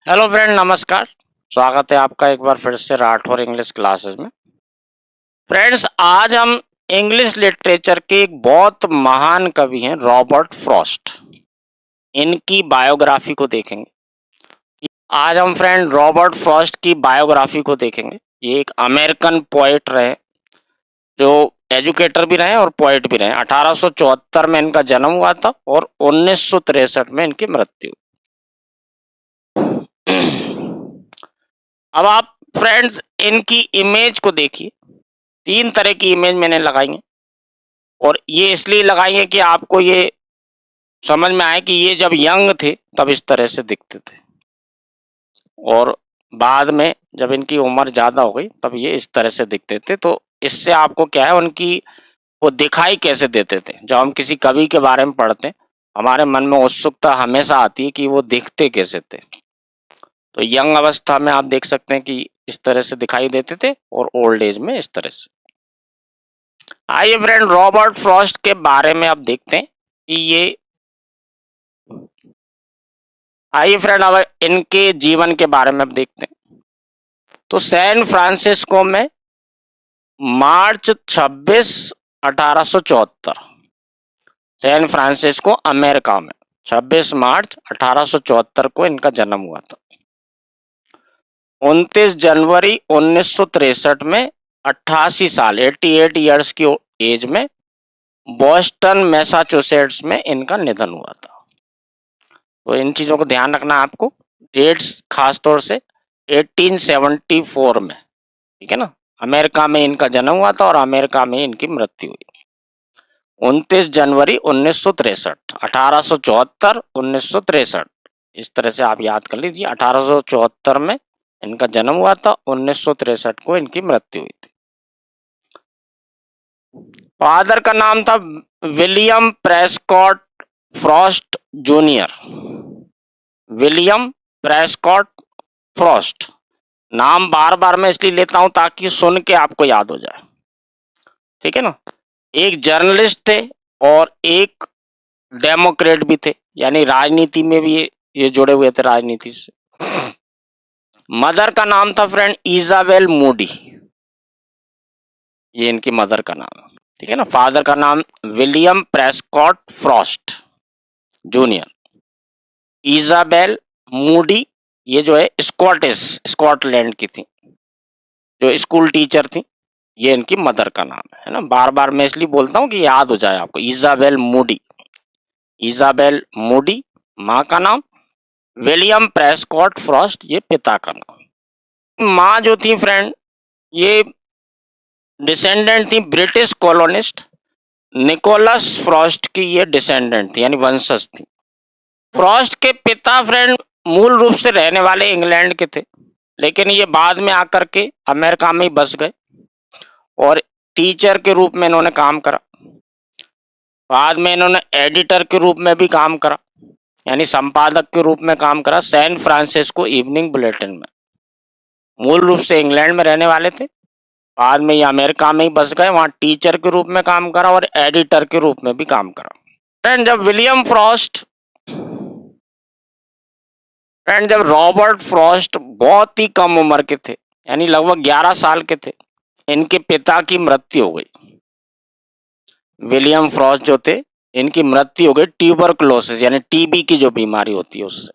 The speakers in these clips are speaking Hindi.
हेलो फ्रेंड, नमस्कार। स्वागत है आपका एक बार फिर से राठौर इंग्लिश क्लासेस में। फ्रेंड्स, आज हम इंग्लिश लिटरेचर के एक बहुत महान कवि हैं रॉबर्ट फ्रॉस्ट, इनकी बायोग्राफी को देखेंगे। आज हम फ्रेंड रॉबर्ट फ्रॉस्ट की बायोग्राफी को देखेंगे। ये एक अमेरिकन पोएट रहे, जो एजुकेटर भी रहे और पोएट भी रहे। 1874 में इनका जन्म हुआ था और 1963 में इनकी मृत्यु। अब आप फ्रेंड्स इनकी इमेज को देखिए। 3 तरह की इमेज मैंने लगाई है और ये इसलिए लगाई है कि आपको ये समझ में आए कि ये जब यंग थे तब इस तरह से दिखते थे और बाद में जब इनकी उम्र ज़्यादा हो गई तब ये इस तरह से दिखते थे। तो इससे आपको क्या है, उनकी वो दिखाई कैसे देते थे। जब हम किसी कवि के बारे में पढ़ते हैं, हमारे मन में उत्सुकता हमेशा आती है कि वो दिखते कैसे थे। तो यंग अवस्था में आप देख सकते हैं कि इस तरह से दिखाई देते थे और ओल्ड एज में इस तरह से। आइए फ्रेंड, रॉबर्ट फ्रॉस्ट के बारे में अब देखते हैं कि ये आइए फ्रेंड अब इनके जीवन के बारे में अब देखते हैं। तो सैन फ्रांसिस्को में मार्च 26, 1874, सैन फ्रांसिस्को अमेरिका में 26 मार्च 1874 को इनका जन्म हुआ था। 29 जनवरी 1963 में 88 साल 88 ईयर्स की एज में बॉस्टन मैसाचुसेट्स में इनका निधन हुआ था। तो इन चीज़ों को ध्यान रखना आपको। डेट्स खास तौर से 1874 में, ठीक है ना, अमेरिका में इनका जन्म हुआ था और अमेरिका में इनकी मृत्यु हुई। 29 जनवरी 1963, 1874, 1963, इस तरह से आप याद कर लीजिए। 1874 में इनका जन्म हुआ था, 1963 को इनकी मृत्यु हुई थी। फादर का नाम था William Prescott Frost junior. William Prescott Frost, नाम बार बार मैं इसलिए लेता हूं ताकि सुन के आपको याद हो जाए, ठीक है ना। एक जर्नलिस्ट थे और एक डेमोक्रेट भी थे, यानी राजनीति में भी ये जुड़े हुए थे राजनीति से। मदर का नाम था फ्रेंड इजाबेल मूडी, ये इनकी मदर का नाम है, ठीक है ना। फादर का नाम William Prescott Frost junior, Isabel Moody, ये जो है स्कॉटलैंड की थी, जो स्कूल टीचर थी। ये इनकी मदर का नाम है ना। बार बार मैं इसलिए बोलता हूँ कि याद हो जाए आपको। इजाबेल मूडी, इजाबेल मूडी माँ का नाम, विलियम प्रेस्कॉट फ्रॉस्ट ये पिता का नाम। माँ जो थी फ्रेंड, ये डिसेंडेंट थी ब्रिटिश कॉलोनिस्ट निकोलस फ्रॉस्ट की, ये डिसेंडेंट थी यानी वंशज थी। फ्रॉस्ट के पिता फ्रेंड मूल रूप से रहने वाले इंग्लैंड के थे, लेकिन ये बाद में आकर के अमेरिका में ही बस गए और टीचर के रूप में इन्होंने काम करा। बाद में इन्होंने एडिटर के रूप में भी काम करा, यानी संपादक के रूप में काम करा सैन फ्रांसिस्को इवनिंग बुलेटिन में। मूल रूप से इंग्लैंड में रहने वाले थे, बाद में ये अमेरिका में ही बस गए, वहां टीचर के रूप में काम करा और एडिटर के रूप में भी काम करा। जब रॉबर्ट फ्रॉस्ट बहुत ही कम उम्र के थे, यानी लगभग 11 साल के थे, इनके पिता की मृत्यु हो गई। विलियम फ्रॉस्ट जो थे, इनकी मृत्यु हो गई ट्यूबरकुलोसिस यानी टीबी की जो बीमारी होती है उससे।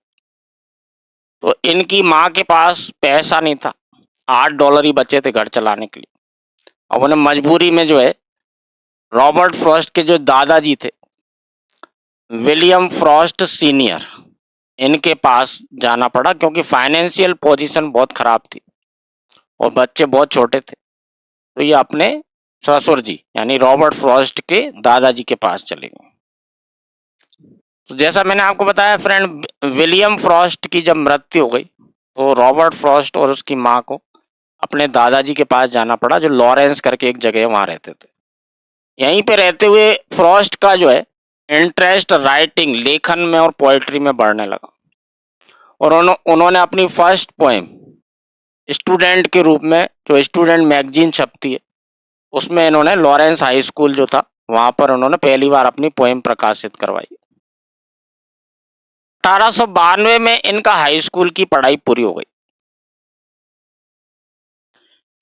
तो इनकी माँ के पास पैसा नहीं था, $8 ही बचे थे घर चलाने के लिए। अब उन्हें मजबूरी में जो है रॉबर्ट फ्रॉस्ट के जो दादाजी थे विलियम फ्रॉस्ट सीनियर, इनके पास जाना पड़ा क्योंकि फाइनेंशियल पोजीशन बहुत खराब थी और बच्चे बहुत छोटे थे। तो ये अपने ससुर जी यानी रॉबर्ट फ्रॉस्ट के दादाजी के पास चले गए। तो जैसा मैंने आपको बताया फ्रेंड, विलियम फ्रॉस्ट की जब मृत्यु हो गई तो रॉबर्ट फ्रॉस्ट और उसकी माँ को अपने दादाजी के पास जाना पड़ा, जो लॉरेंस करके एक जगह वहां रहते थे। यहीं पे रहते हुए फ्रॉस्ट का जो है इंटरेस्ट राइटिंग, लेखन में और पोएट्री में बढ़ने लगा और उन्होंने अपनी फर्स्ट पोएम स्टूडेंट के रूप में, जो स्टूडेंट मैगजीन छपती है, उसमें इन्होंने लॉरेंस हाई स्कूल जो था वहां पर उन्होंने पहली बार अपनी पोएम प्रकाशित करवाई। 1892 में इनका हाई स्कूल की पढ़ाई पूरी हो गई।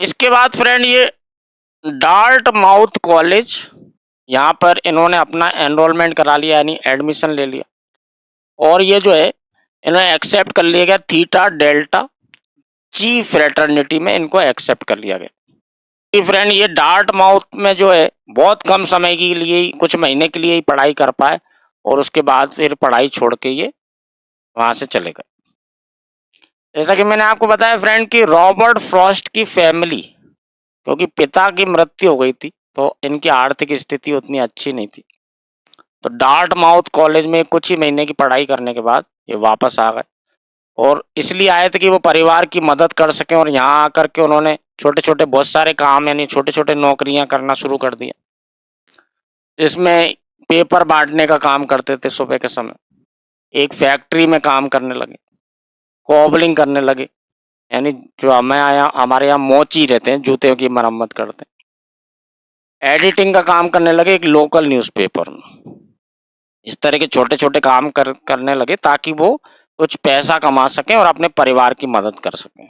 इसके बाद फ्रेंड ये डार्टमाउथ कॉलेज, यहाँ पर इन्होंने अपना एनरोलमेंट करा लिया, यानी एडमिशन ले लिया, और ये जो है इन्हें एक्सेप्ट कर लिया गया थीटा डेल्टा ची फ्रेटर्निटी में, इनको एक्सेप्ट कर लिया गया। फ्रेंड ये डार्टमाउथ में जो है बहुत कम समय के लिए ही, कुछ महीने के लिए ही पढ़ाई कर पाए, और उसके बाद फिर पढ़ाई छोड़ के ये वहां से चले गए। जैसा कि मैंने आपको बताया फ्रेंड कि रॉबर्ट फ्रॉस्ट की फैमिली, क्योंकि पिता की मृत्यु हो गई थी तो इनकी आर्थिक स्थिति उतनी अच्छी नहीं थी, तो डार्टमाउथ कॉलेज में कुछ ही महीने की पढ़ाई करने के बाद ये वापस आ गए, और इसलिए आए थे कि वो परिवार की मदद कर सकें, और यहाँ आकर के उन्होंने छोटे छोटे बहुत सारे काम, यानी छोटे छोटे नौकरियां करना शुरू कर दिया। इसमें पेपर बांटने का काम करते थे सुबह के समय, एक फैक्ट्री में काम करने लगे, कॉबलिंग करने लगे, यानी जो हमारे यहाँ मोची रहते हैं, जूते की मरम्मत करते हैं, एडिटिंग का काम करने लगे एक लोकल न्यूज़पेपर में। इस तरह के छोटे छोटे काम करने लगे ताकि वो कुछ पैसा कमा सकें और अपने परिवार की मदद कर सकें।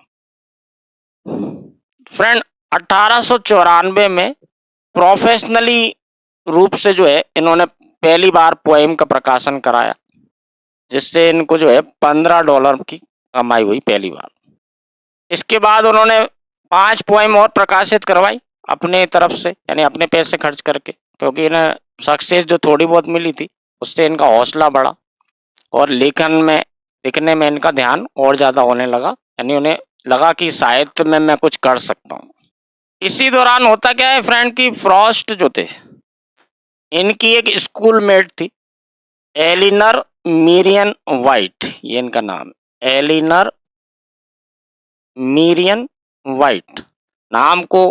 फ्रेंड 1894 में प्रोफेशनली रूप से जो है इन्होंने पहली बार पोएम का प्रकाशन कराया, जिससे इनको जो है $15 की कमाई हुई पहली बार। इसके बाद उन्होंने 5 पोएम और प्रकाशित करवाई अपने तरफ से, यानी अपने पैसे खर्च करके, क्योंकि इन्हें सक्सेस जो थोड़ी बहुत मिली थी उससे इनका हौसला बढ़ा और लिखने में इनका ध्यान और ज़्यादा होने लगा, यानी उन्हें लगा कि साहित्य में मैं कुछ कर सकता हूँ। इसी दौरान होता क्या है फ्रेंड कि फ्रॉस्ट जो थे इनकी एक स्कूलमेट थी एलिनर मीरियन वाइट, ये इनका नाम, एलिनर मीरियन वाइट। नाम को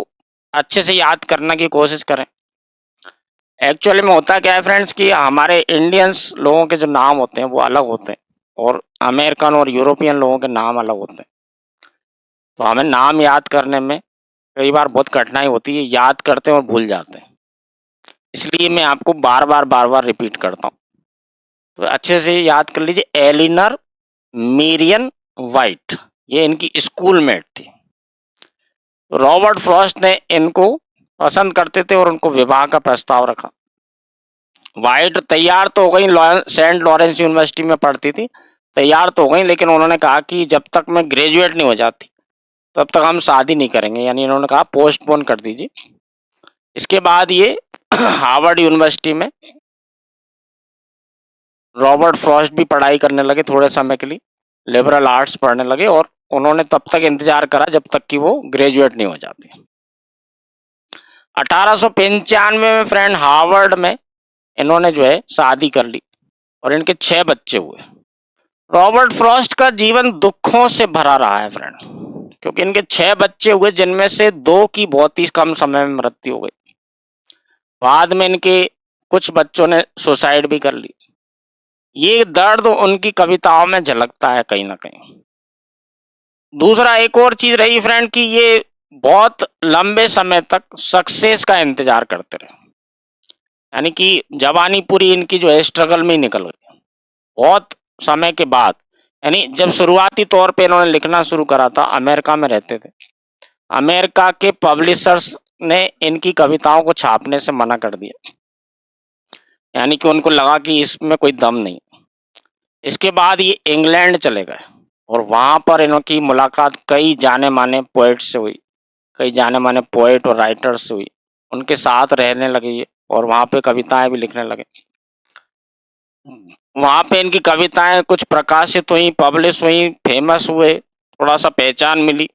अच्छे से याद करने की कोशिश करें। एक्चुअली में होता क्या है फ्रेंड्स कि हमारे इंडियंस लोगों के जो नाम होते हैं वो अलग होते हैं, और अमेरिकन और यूरोपियन लोगों के नाम अलग होते हैं, तो हमें नाम याद करने में कई बार बहुत कठिनाई होती है, याद करते हैं और भूल जाते हैं, इसलिए मैं आपको बार बार रिपीट करता हूँ, तो अच्छे से याद कर लीजिए। एलिनर मीरियन वाइट, ये इनकी स्कूलमेट थी। रॉबर्ट फ्रॉस्ट ने इनको पसंद करते थे और उनको विवाह का प्रस्ताव रखा। वाइट तैयार तो हो गई, सेंट लॉरेंस यूनिवर्सिटी में पढ़ती थी, तैयार तो हो गई, लेकिन उन्होंने कहा कि जब तक मैं ग्रेजुएट नहीं हो जाती तब तक हम शादी नहीं करेंगे, यानी इन्होंने कहा पोस्टपोन कर दीजिए। इसके बाद ये हार्वर्ड यूनिवर्सिटी में रॉबर्ट फ्रॉस्ट भी पढ़ाई करने लगे थोड़े समय के लिए, लिबरल आर्ट्स पढ़ने लगे, और उन्होंने तब तक इंतजार करा जब तक कि वो ग्रेजुएट नहीं हो जाती। 1895 में फ्रेंड हार्वर्ड में इन्होंने जो है शादी कर ली और इनके 6 बच्चे हुए। रॉबर्ट फ्रॉस्ट का जीवन दुखों से भरा रहा है फ्रेंड, क्योंकि इनके 6 बच्चे हुए जिनमें से 2 की बहुत ही कम समय में मृत्यु हो गई। बाद में इनके कुछ बच्चों ने सुसाइड भी कर ली। ये दर्द उनकी कविताओं में झलकता है कहीं ना कहीं। दूसरा एक और चीज रही फ्रेंड कि ये बहुत लंबे समय तक सक्सेस का इंतजार करते रहे, यानी कि जवानी पूरी इनकी जो है स्ट्रगल में ही निकल गई। बहुत समय के बाद, यानी जब शुरुआती तौर पे इन्होंने लिखना शुरू करा था, अमेरिका में रहते थे, अमेरिका के पब्लिशर्स ने इनकी कविताओं को छापने से मना कर दिया, यानी कि उनको लगा कि इसमें कोई दम नहीं। इसके बाद ये इंग्लैंड चले गए और वहां पर इनकी मुलाकात कई जाने माने पोएट से हुई, कई जाने माने पोएट और राइटर से हुई, उनके साथ रहने लगे ये और वहां पे कविताएं भी लिखने लगे। वहां पे इनकी कविताएं कुछ प्रकाशित हुई, पब्लिश हुई, फेमस हुए, थोड़ा सा पहचान मिली।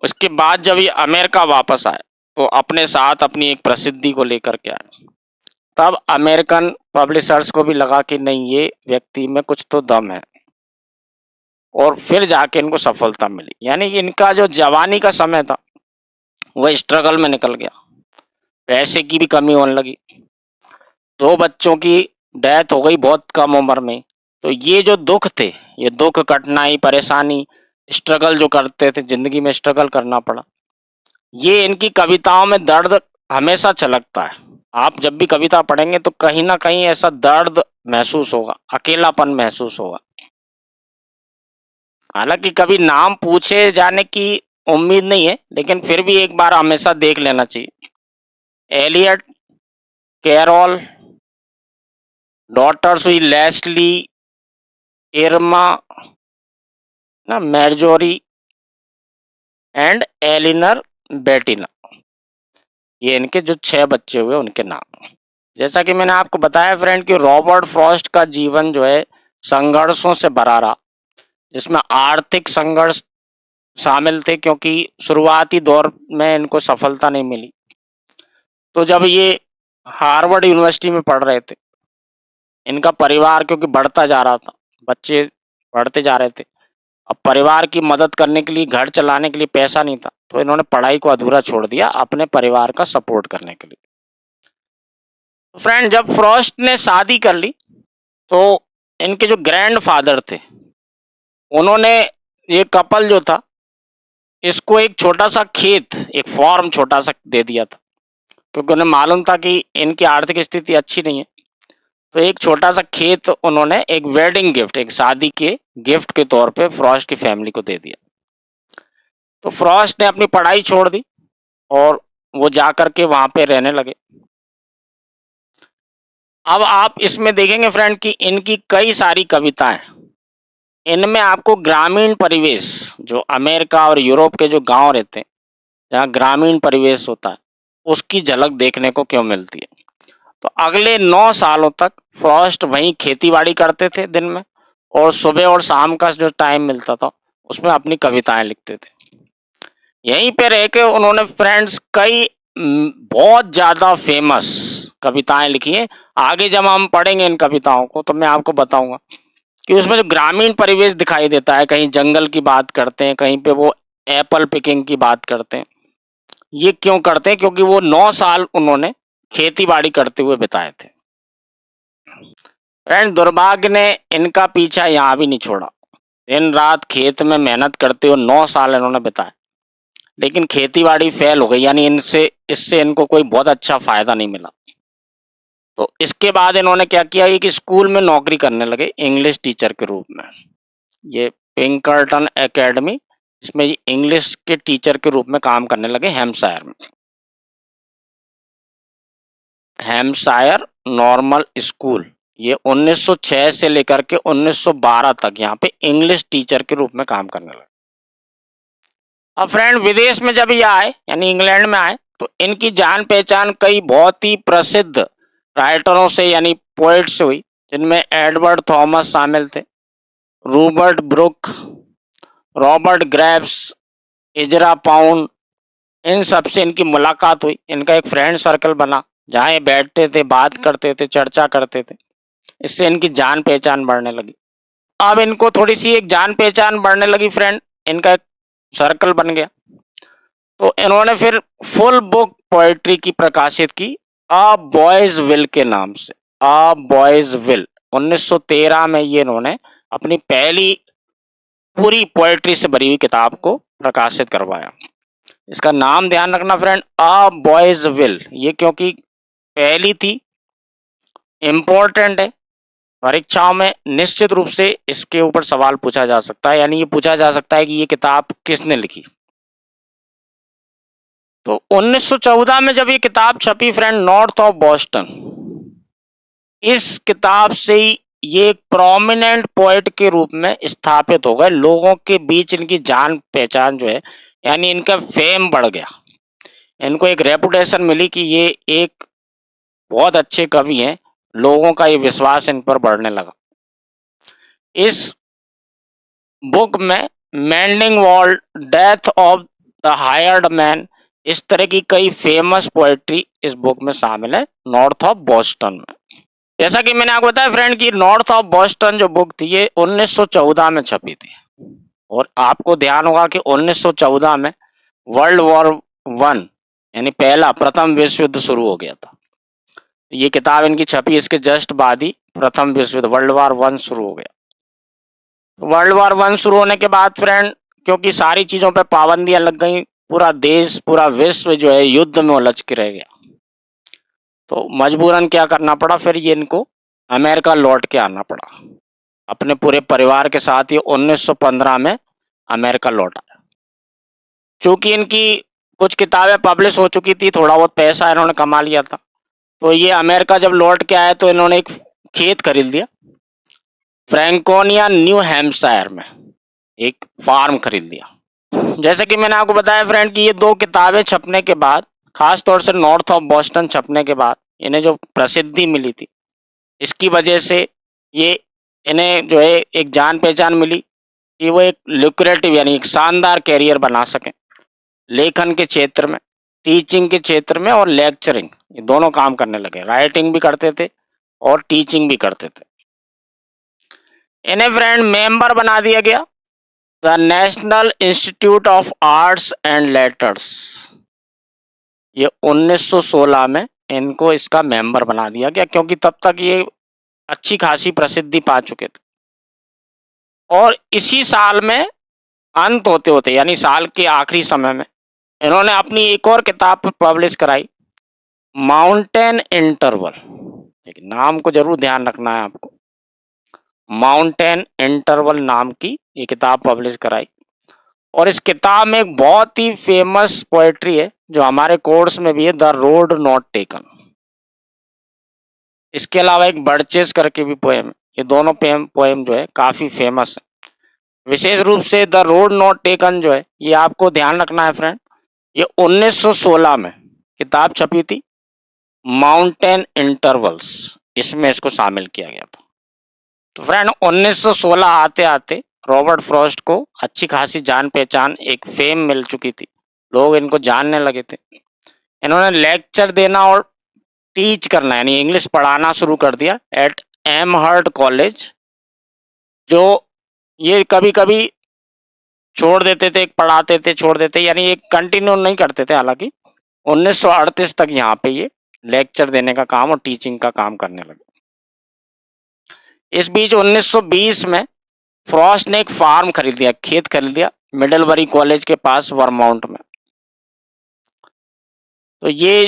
उसके बाद जब ये अमेरिका वापस आए तो अपने साथ अपनी एक प्रसिद्धि को लेकर के आए। तब अमेरिकन पब्लिशर्स को भी लगा कि नहीं, ये व्यक्ति में कुछ तो दम है, और फिर जाके इनको सफलता मिली। यानी कि इनका जो जवानी का समय था वह स्ट्रगल में निकल गया, पैसे की भी कमी होने लगी, 2 बच्चों की डेथ हो गई बहुत कम उम्र में। तो ये जो दुख थे, ये दुख, कठिनाई, परेशानी, स्ट्रगल जो करते थे, जिंदगी में स्ट्रगल करना पड़ा, ये इनकी कविताओं में दर्द हमेशा छलकता है। आप जब भी कविता पढ़ेंगे तो कहीं ना कहीं ऐसा दर्द महसूस होगा, अकेलापन महसूस होगा। हालांकि कभी नाम पूछे जाने की उम्मीद नहीं है, लेकिन फिर भी एक बार हमेशा देख लेना चाहिए। एलियट कैरोल, डॉटर्स हुई लेस्ली, इरमा, ना मैर्जोरी एंड एलिनर बेटिना, ये इनके जो 6 बच्चे हुए उनके नाम। जैसा कि मैंने आपको बताया फ्रेंड कि रॉबर्ट फ्रॉस्ट का जीवन जो है संघर्षों से भरा रहा, जिसमें आर्थिक संघर्ष शामिल थे, क्योंकि शुरुआती दौर में इनको सफलता नहीं मिली। तो जब ये हार्वर्ड यूनिवर्सिटी में पढ़ रहे थे, इनका परिवार क्योंकि बढ़ता जा रहा था, बच्चे बढ़ते जा रहे थे, अब परिवार की मदद करने के लिए, घर चलाने के लिए पैसा नहीं था, तो इन्होंने पढ़ाई को अधूरा छोड़ दिया अपने परिवार का सपोर्ट करने के लिए। फ्रेंड, जब फ्रॉस्ट ने शादी कर ली तो इनके जो ग्रैंडफादर थे, उन्होंने, ये कपल जो था, इसको एक छोटा सा खेत, एक फार्म छोटा सा दे दिया था, क्योंकि उन्हें मालूम था कि इनकी आर्थिक स्थिति अच्छी नहीं है। तो एक छोटा सा खेत उन्होंने एक वेडिंग गिफ्ट, एक शादी के गिफ्ट के तौर पे फ्रॉस्ट की फैमिली को दे दिया। तो फ्रॉस्ट ने अपनी पढ़ाई छोड़ दी और वो जा करके वहां पे रहने लगे। अब आप इसमें देखेंगे फ्रेंड कि इनकी कई सारी कविताएं, इनमें आपको ग्रामीण परिवेश, जो अमेरिका और यूरोप के जो गांव रहते हैं, जहाँ ग्रामीण परिवेश होता है, उसकी झलक देखने को क्यों मिलती है। तो अगले 9 सालों तक फ्रॉस्ट वहीं खेती बाड़ी करते थे दिन में, और सुबह और शाम का जो टाइम मिलता था उसमें अपनी कविताएं लिखते थे। यहीं पे रह के उन्होंने फ्रेंड्स कई बहुत ज्यादा फेमस कविताएं लिखी हैं। आगे जब हम पढ़ेंगे इन कविताओं को तो मैं आपको बताऊंगा कि उसमें जो ग्रामीण परिवेश दिखाई देता है, कहीं जंगल की बात करते हैं, कहीं पे वो एप्पल पिकिंग की बात करते हैं। ये क्यों करते हैं? क्योंकि वो 9 साल उन्होंने खेती बाड़ी करते हुए बिताए थे। फ्रेंड, दुर्भाग्य ने इनका पीछा यहाँ भी नहीं छोड़ा। दिन रात खेत में मेहनत करते हुए 9 साल इन्होंने बिताए, लेकिन खेती बाड़ी फेल हो गई, यानी इससे इनको कोई बहुत अच्छा फायदा नहीं मिला। तो इसके बाद इन्होंने क्या किया कि स्कूल में नौकरी करने लगे इंग्लिश टीचर के रूप में। ये पिंकर्टन एकेडमी, इसमें इंग्लिश के टीचर के रूप में काम करने लगे हैम्पशायर में। हैम्पशायर नॉर्मल स्कूल, ये 1906 से लेकर के 1912 तक यहाँ पे इंग्लिश टीचर के रूप में काम करने लगे। अब फ्रेंड, विदेश में जब ये आए, यानी इंग्लैंड में आए, तो इनकी जान पहचान कई बहुत ही प्रसिद्ध राइटरों से, यानी पोएट से हुई, जिनमें एडवर्ड थॉमस शामिल थे, Rupert Brooke, Robert Graves, Ezra Pound, इन सबसे इनकी मुलाकात हुई। इनका एक फ्रेंड सर्कल बना, जहाँ ये बैठते थे, बात करते थे, चर्चा करते थे। इससे इनकी जान पहचान बढ़ने लगी। अब इनको थोड़ी सी एक जान पहचान बढ़ने लगी फ्रेंड, इनका एक सर्कल बन गया। तो इन्होंने फिर फुल बुक पोएट्री की प्रकाशित की, अ बॉयज विल के नाम से। अ बॉयज विल 1913 में ये इन्होंने अपनी पहली पूरी पोएट्री से भरी हुई किताब को प्रकाशित करवाया। इसका नाम ध्यान रखना फ्रेंड, अ बॉयज विल, ये क्योंकि पहली थी, इंपॉर्टेंट है। परीक्षाओं में निश्चित रूप से इसके ऊपर सवाल पूछा जा सकता है, यानी ये पूछा जा सकता है कि ये किताब किसने लिखी। तो 1914 में जब ये किताब छपी फ्रेंड, नॉर्थ ऑफ बॉस्टन, इस किताब से ही ये एक प्रोमिनेंट पोएट के रूप में स्थापित हो गए। लोगों के बीच इनकी जान पहचान जो है, यानी इनका फेम बढ़ गया। इनको एक रेपुटेशन मिली कि ये एक बहुत अच्छे कवि हैं। लोगों का ये विश्वास इन पर बढ़ने लगा। इस बुक में mending wall, death of the hired man, इस तरह की कई फेमस पोएट्री इस बुक में शामिल है, नॉर्थ ऑफ बॉस्टन में। जैसा कि मैंने आपको बताया फ्रेंड कि नॉर्थ ऑफ बॉस्टन जो बुक थी, ये 1914 में छपी थी। और आपको ध्यान होगा कि 1914 में वर्ल्ड वॉर 1, यानी प्रथम विश्व युद्ध शुरू हो गया था। ये किताब इनकी छपी, इसके जस्ट बाद ही प्रथम विश्व युद्ध, वर्ल्ड वॉर 1 शुरू हो गया। वर्ल्ड वॉर 1 शुरू होने के बाद फ्रेंड, क्योंकि सारी चीजों पे पाबंदियां लग गई, पूरा देश, पूरा विश्व जो है युद्ध में उलझ के रह गया। तो मजबूरन क्या करना पड़ा, फिर ये इनको अमेरिका लौट के आना पड़ा। अपने पूरे परिवार के साथ ये 1915 में अमेरिका लौट आए। चूंकि इनकी कुछ किताबें पब्लिश हो चुकी थी, थोड़ा बहुत पैसा इन्होंने कमा लिया था, तो ये अमेरिका जब लौट के आए तो इन्होंने एक खेत खरीद लिया फ्रैंकोनिया, न्यू हैम्पशायर में एक फार्म खरीद लिया। जैसे कि मैंने आपको बताया फ्रेंड कि ये दो किताबें छपने के बाद, खास तौर से नॉर्थ ऑफ बॉस्टन छपने के बाद, इन्हें जो प्रसिद्धि मिली थी, इसकी वजह से ये इन्हें जो है एक जान पहचान मिली कि वो एक लुक्रेटिव यानी एक शानदार कैरियर बना सकें लेखन के क्षेत्र में, टीचिंग के क्षेत्र में और लेक्चरिंग, ये दोनों काम करने लगे। राइटिंग भी करते थे और टीचिंग भी करते थे। इन्हें फ्रेंड मेंबर बना दिया गया the national institute of arts and letters. ये 1916 में इनको इसका मेंबर बना दिया गया, क्योंकि तब तक ये अच्छी खासी प्रसिद्धि पा चुके थे। और इसी साल में अंत होते होते यानी साल के आखिरी समय में इन्होंने अपनी एक और किताब पब्लिश कराई, माउंटेन इंटरवल। नाम को जरूर ध्यान रखना है आपको। माउंटेन इंटरवल नाम की ये किताब पब्लिश कराई। और इस किताब में एक बहुत ही फेमस पोएट्री है जो हमारे कोर्स में भी है, द रोड नॉट टेकन। इसके अलावा एक बर्चेस करके भी पोएम है। ये दोनों पोएम जो है काफी फेमस है। विशेष रूप से द रोड नॉट टेकन जो है, ये आपको ध्यान रखना है फ्रेंड, ये 1916 में किताब छपी थी, माउंटेन इंटरवल्स, इसमें इसको शामिल किया गया था। तो फ्रेंड 1916 आते आते रॉबर्ट फ्रॉस्ट को अच्छी खासी जान पहचान, एक फेम मिल चुकी थी, लोग इनको जानने लगे थे। इन्होंने लेक्चर देना और टीच करना यानी इंग्लिश पढ़ाना शुरू कर दिया एट एमहर्ट कॉलेज, जो ये कभी कभी छोड़ देते थे, पढ़ाते थे छोड़ देते, यानी ये कंटिन्यू नहीं करते थे। हालांकि 1938 तक यहाँ पे ये लेक्चर देने का काम और टीचिंग का काम करने लगे। इस बीच 1920 में फ्रॉस्ट ने एक फार्म खरीद लिया, खेत खरीद लिया मिडलबरी कॉलेज के पास वर्माउंट में। तो ये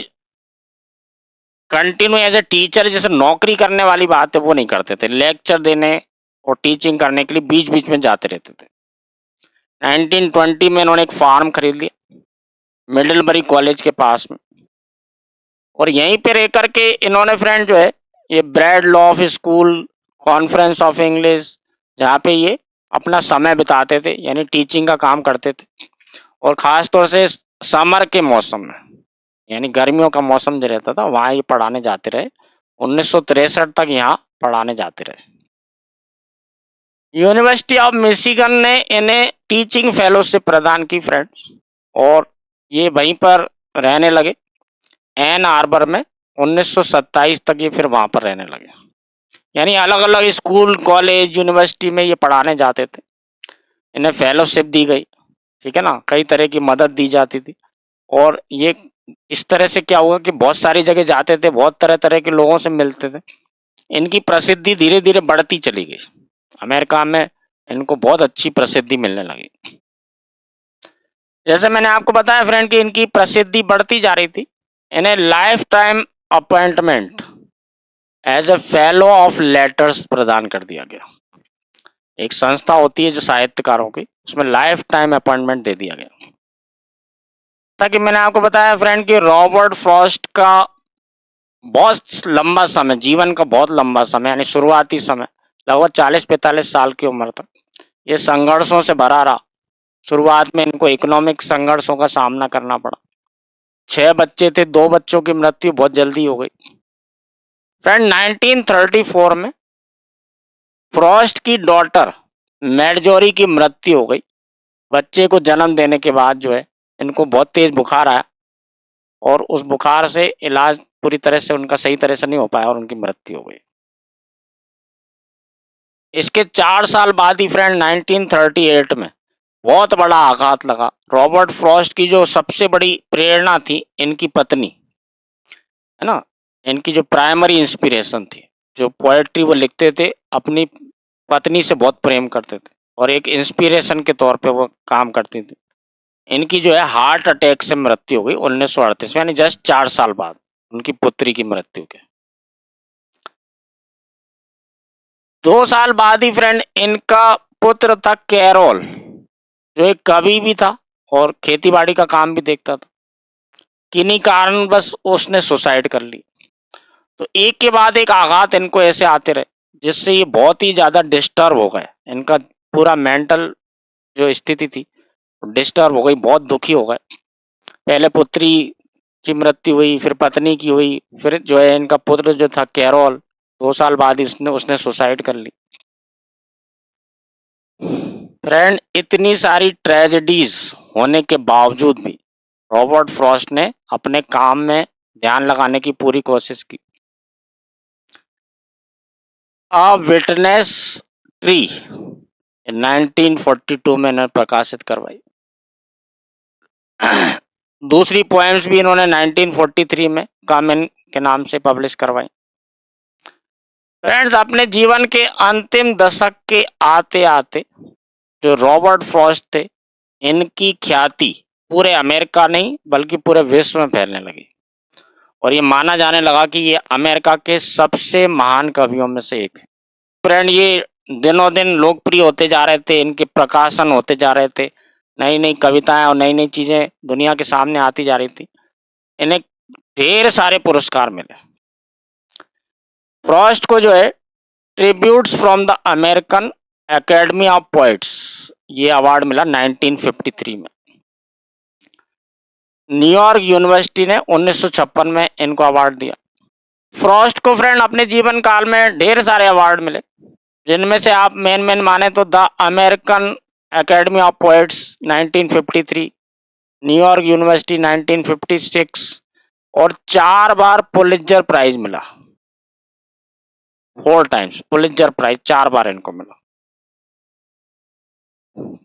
कंटिन्यू एज ए टीचर, जैसे नौकरी करने वाली बात है वो नहीं करते थे, लेक्चर देने और टीचिंग करने के लिए बीच बीच में जाते रहते थे। 1920 में इन्होंने एक फार्म खरीद लिया मिडलबरी कॉलेज के पास में, और यहीं पे रह करके इन्होंने फ्रेंड जो है ये Bread Loaf school, conference of English, जहाँ पे ये अपना समय बिताते थे यानी टीचिंग का काम करते थे। और ख़ास तौर से समर के मौसम में यानी गर्मियों का मौसम जो रहता था वहाँ ये पढ़ाने जाते रहे। 1963 तक यहाँ पढ़ाने जाते रहे। यूनिवर्सिटी ऑफ मिशिगन ने इन्हें टीचिंग फेलोशिप प्रदान की फ्रेंड्स, और ये वहीं पर रहने लगे एन आर्बर में। 1927 तक ये फिर वहाँ पर रहने लगे, यानी अलग अलग स्कूल, कॉलेज, यूनिवर्सिटी में ये पढ़ाने जाते थे। इन्हें फेलोशिप दी गई, ठीक है ना, कई तरह की मदद दी जाती थी। और ये इस तरह से क्या हुआ कि बहुत सारी जगह जाते थे, बहुत तरह तरह के लोगों से मिलते थे। इनकी प्रसिद्धि धीरे धीरे बढ़ती चली गई। अमेरिका में इनको बहुत अच्छी प्रसिद्धि मिलने लगी। जैसे मैंने आपको बताया फ्रेंड कि इनकी प्रसिद्धि बढ़ती जा रही थी, इन्हें life time appointment as a fellow of letters प्रदान कर दिया गया। एक संस्था होती है जो साहित्यकारों की, उसमें लाइफ टाइम अपॉइंटमेंट दे दिया गया। ताकि मैंने आपको बताया फ्रेंड कि रॉबर्ट फ्रॉस्ट का बहुत लंबा समय, जीवन का बहुत लंबा समय यानी शुरुआती समय लगभग 40-45 साल की उम्र तक ये संघर्षों से भरा रहा। शुरुआत में इनको इकोनॉमिक संघर्षों का सामना करना पड़ा। 6 बच्चे थे, 2 बच्चों की मृत्यु बहुत जल्दी हो गई। फ्रेंड 1934 में फ्रॉस्ट की डॉटर मैडजोरी की मृत्यु हो गई। बच्चे को जन्म देने के बाद जो है इनको बहुत तेज बुखार आया, और उस बुखार से इलाज पूरी तरह से उनका सही तरह से नहीं हो पाया और उनकी मृत्यु हो गई। इसके 4 साल बाद ही फ्रेंड 1938 में बहुत बड़ा आघात लगा। रॉबर्ट फ्रॉस्ट की जो सबसे बड़ी प्रेरणा थी इनकी पत्नी, है ना, इनकी जो प्राइमरी इंस्पिरेशन थी, जो पोएट्री वो लिखते थे, अपनी पत्नी से बहुत प्रेम करते थे और एक इंस्पिरेशन के तौर पे वो काम करती थी। इनकी जो है हार्ट अटैक से मृत्यु हो गई 1938 में, यानी जस्ट 4 साल बाद उनकी पुत्री की मृत्यु के। 2 साल बाद ही फ्रेंड इनका पुत्र था कैरोल, जो एक कवि भी था और खेती बाड़ी का काम भी देखता था। किन्हीं कारण बस उसने सुसाइड कर ली। तो एक के बाद एक आघात इनको ऐसे आते रहे, जिससे ये बहुत ही ज़्यादा डिस्टर्ब हो गए। इनका पूरा मेंटल जो स्थिति थी डिस्टर्ब हो गई, बहुत दुखी हो गए। पहले पुत्री की मृत्यु हुई, फिर पत्नी की हुई, फिर जो है इनका पुत्र जो था कैरोल, 2 साल बाद उसने सुसाइड कर ली। फ्रेंड, इतनी सारी ट्रेजेडीज होने के बावजूद भी रॉबर्ट फ्रॉस्ट ने अपने काम में ध्यान लगाने की पूरी कोशिश की। अ विटनेस ट्री 1942 में इन्होंने प्रकाशित करवाई। दूसरी पोएम्स भी इन्होंने 1943 में कामिन के नाम से पब्लिश करवाई। फ्रेंड्स, अपने जीवन के अंतिम दशक के आते आते जो रॉबर्ट फ्रॉस्ट थे, इनकी ख्याति पूरे अमेरिका नहीं बल्कि पूरे विश्व में फैलने लगी और ये माना जाने लगा कि ये अमेरिका के सबसे महान कवियों में से एक है। फ्रेंड, ये दिनों दिन लोकप्रिय होते जा रहे थे, इनके प्रकाशन होते जा रहे थे, नई नई कविताएं और नई नई चीजें दुनिया के सामने आती जा रही थी। इन्हें ढेर सारे पुरस्कार मिले। फ्रॉस्ट को जो है tributes from the American academy of poets ये अवार्ड मिला 1953 में। न्यूयॉर्क यूनिवर्सिटी ने 1956 में इनको अवार्ड दिया। फ्रॉस्ट को फ्रेंड अपने जीवन काल में ढेर सारे अवार्ड मिले, जिनमें से आप मेन माने तो the American academy of poets 1953, New York university 1956 और 4 बार पुलित्जर प्राइज मिला। 4 टाइम्स पुलित्जर प्राइज 4 बार इनको मिला।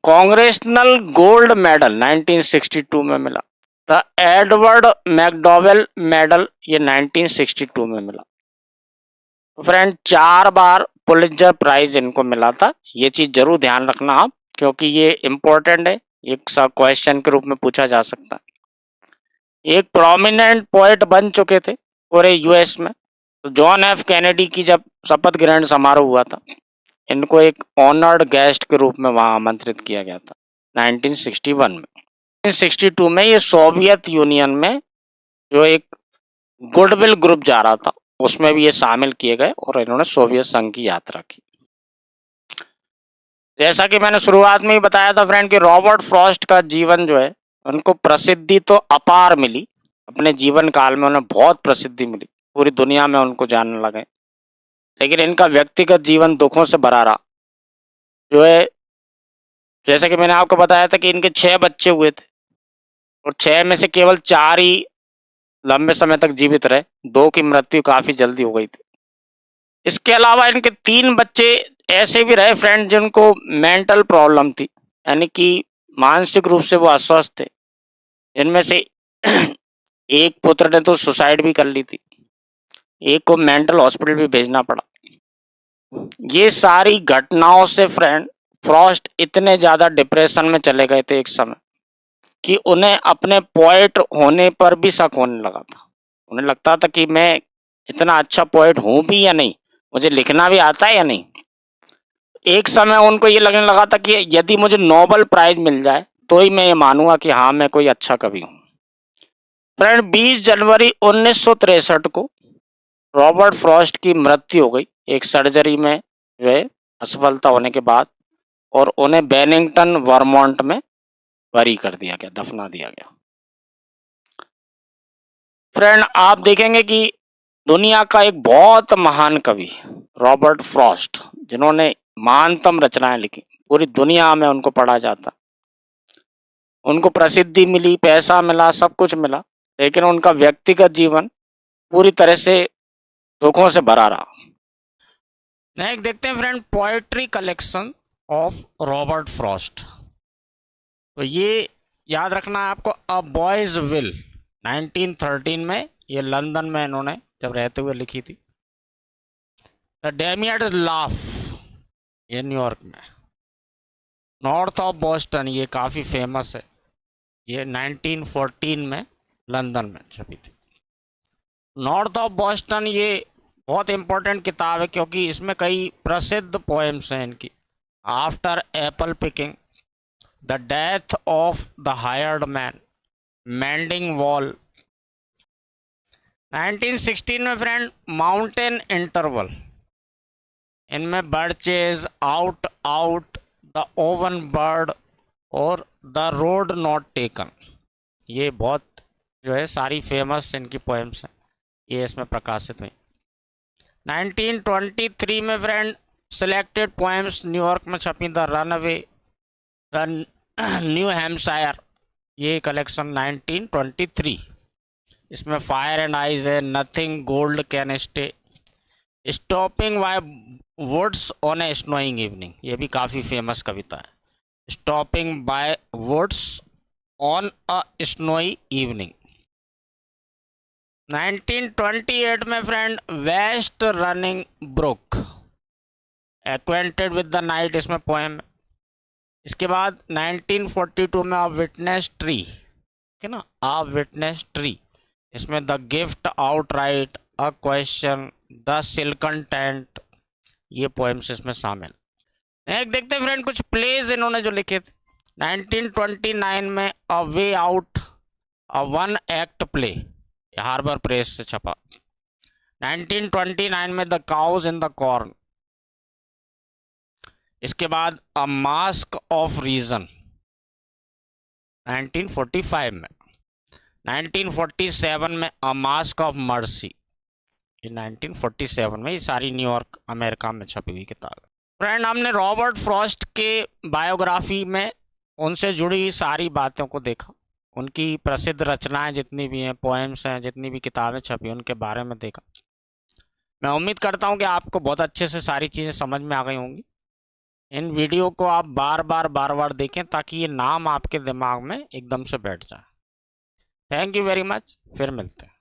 कांग्रेसनल गोल्ड मेडल 1962 में मिला। द एडवर्ड मैकडॉवेल मेडल ये 1962 में मिला। फ्रेंड, 4 बार पुलित्जर प्राइज इनको मिला था। ये चीज जरूर ध्यान रखना आप, क्योंकि ये इम्पोर्टेंट है, एक सा क्वेश्चन के रूप में पूछा जा सकता है। एक प्रोमिनेंट पोएट बन चुके थे पूरे यूएस में। तो जॉन एफ कैनेडी की जब शपथ ग्रहण समारोह हुआ था, इनको एक ऑनर्ड गेस्ट के रूप में वहां आमंत्रित किया गया था 1961 में। 1962 में ये सोवियत यूनियन में जो एक गुडविल ग्रुप जा रहा था, उसमें भी ये शामिल किए गए और इन्होंने सोवियत संघ की यात्रा की। जैसा कि मैंने शुरुआत में ही बताया था फ्रेंड कि रॉबर्ट फ्रॉस्ट का जीवन जो है, उनको प्रसिद्धि तो अपार मिली। अपने जीवन काल में उन्हें बहुत प्रसिद्धि मिली, पूरी दुनिया में उनको जानने लगे। लेकिन इनका व्यक्तिगत जीवन दुखों से भरा रहा। जो है, जैसा कि मैंने आपको बताया था कि इनके 6 बच्चे हुए थे और 6 में से केवल 4 ही लंबे समय तक जीवित रहे। 2 की मृत्यु काफी जल्दी हो गई थी। इसके अलावा इनके 3 बच्चे ऐसे भी रहे फ्रेंड जिनको मेंटल प्रॉब्लम थी, यानी कि मानसिक रूप से वो अस्वस्थ थे। इनमें से एक पुत्र ने तो सुसाइड भी कर ली थी, एक को मेंटल हॉस्पिटल भी भेजना पड़ा। ये सारी घटनाओं से फ्रेंड फ्रॉस्ट इतने ज्यादा डिप्रेशन में चले गए थे एक समय कि उन्हें अपने पोएट होने पर भी शक होने लगा था। उन्हें लगता था कि मैं इतना अच्छा पोएट हूं भी या नहीं, मुझे लिखना भी आता है या नहीं। एक समय उनको ये लगने लगा था कि यदि मुझे नोबेल प्राइज मिल जाए तो ही मैं ये मानूंगा कि हाँ, मैं कोई अच्छा कवि हूँ। फ्रेंड, 20 जनवरी 1963 को रॉबर्ट फ्रॉस्ट की मृत्यु हो गई एक सर्जरी में जो है असफलता होने के बाद, और उन्हें बेनिंगटन वर्मोंट में बरी कर दिया गया, दफना दिया गया। फ्रेंड, आप देखेंगे कि दुनिया का एक बहुत महान कवि रॉबर्ट फ्रॉस्ट, जिन्होंने महानतम रचनाएं लिखी, पूरी दुनिया में उनको पढ़ा जाता, उनको प्रसिद्धि मिली, पैसा मिला, सब कुछ मिला, लेकिन उनका व्यक्तिगत जीवन पूरी तरह से दुखों से भरा रहा। नेक्स्ट देखते हैं friend, poetry collection of Robert Frost. तो ये याद रखना है आपको, अ बॉयज विल 1913 में, ये लंदन में इन्होंने जब रहते हुए लिखी थी। द डेमियड लाफ ये न्यूयॉर्क में। नॉर्थ ऑफ बॉस्टन ये काफ़ी फेमस है, ये 1914 में लंदन में छपी थी। नॉर्थ ऑफ बॉस्टन ये बहुत इम्पोर्टेंट किताब है क्योंकि इसमें कई प्रसिद्ध पोएम्स हैं इनकी। After Apple picking, the death of the hired man, mending wall. 1916 में फ्रेंड माउंटेन इंटरवल, इनमें bird chase, out out, the oven bird और द रोड नॉट टेकन। ये बहुत जो है सारी फेमस इनकी पोएम्स हैं, ये इसमें प्रकाशित हुई। 1923 में फ्रेंड सिलेक्टेड पोएम्स न्यूयॉर्क में छपी, the runaway, the New Hampshire, ये कलेक्शन 1923। इसमें फायर एंड आइज है, nothing gold can stay, stopping by woods on a snowing evening, ये भी काफ़ी फेमस कविता है। Stopping by woods on a snowy evening. 1928 में friend west running brook, acquainted with the night, इसमें पोएम है। इसके बाद 1942 में अ विटनेस ट्री, ठीक है ना, अ विटनेस ट्री, इसमें the gift outright, a question, the silken tent, ये पोएम्स इसमें शामिल। एक देखते हैं फ्रेंड कुछ प्लेज इन्होंने जो लिखे थे। 1929 में a way out, a one act play, Harbour Press से छपा। 1929 में the cows in the corn. इसके बाद अ मास्क ऑफ रीजन 1945 में। 1947 में अ मास्क ऑफ मर्सी, ये 1947 में, ये सारी न्यूयॉर्क अमेरिका में छपी हुई किताब है। फ्रेंड हमने रॉबर्ट फ्रॉस्ट के बायोग्राफी में उनसे जुड़ी सारी बातों को देखा, उनकी प्रसिद्ध रचनाएं जितनी भी हैं, पोएम्स हैं, जितनी भी किताबें छपी उनके बारे में देखा। मैं उम्मीद करता हूं कि आपको बहुत अच्छे से सारी चीज़ें समझ में आ गई होंगी। इन वीडियो को आप बार बार देखें ताकि ये नाम आपके दिमाग में एकदम से बैठ जाए। थैंक यू वेरी मच, फिर मिलते हैं।